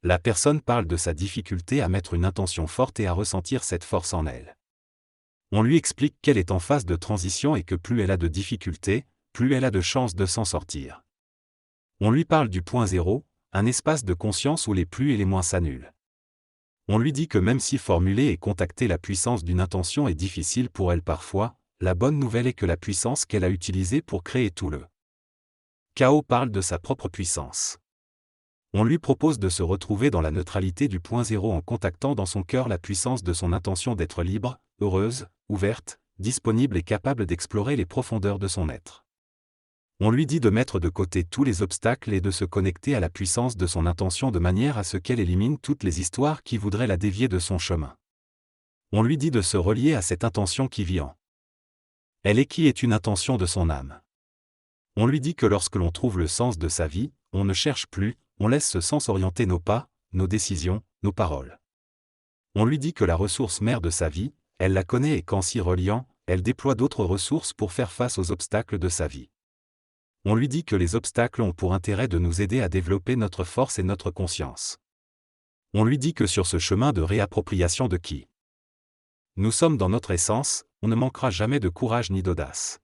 La personne parle de sa difficulté à mettre une intention forte et à ressentir cette force en elle. On lui explique qu'elle est en phase de transition et que plus elle a de difficultés, plus elle a de chances de s'en sortir. On lui parle du point zéro, un espace de conscience où les plus et les moins s'annulent. On lui dit que même si formuler et contacter la puissance d'une intention est difficile pour elle parfois, la bonne nouvelle est que la puissance qu'elle a utilisée pour créer tout le chaos parle de sa propre puissance. On lui propose de se retrouver dans la neutralité du point zéro en contactant dans son cœur la puissance de son intention d'être libre, heureuse, ouverte, disponible et capable d'explorer les profondeurs de son être. On lui dit de mettre de côté tous les obstacles et de se connecter à la puissance de son intention de manière à ce qu'elle élimine toutes les histoires qui voudraient la dévier de son chemin. On lui dit de se relier à cette intention qui vit en elle et qui est une intention de son âme. On lui dit que lorsque l'on trouve le sens de sa vie, on ne cherche plus, on laisse ce sens orienter nos pas, nos décisions, nos paroles. On lui dit que la ressource mère de sa vie, elle la connaît et qu'en s'y reliant, elle déploie d'autres ressources pour faire face aux obstacles de sa vie. On lui dit que les obstacles ont pour intérêt de nous aider à développer notre force et notre conscience. On lui dit que sur ce chemin de réappropriation de qui nous sommes dans notre essence, on ne manquera jamais de courage ni d'audace.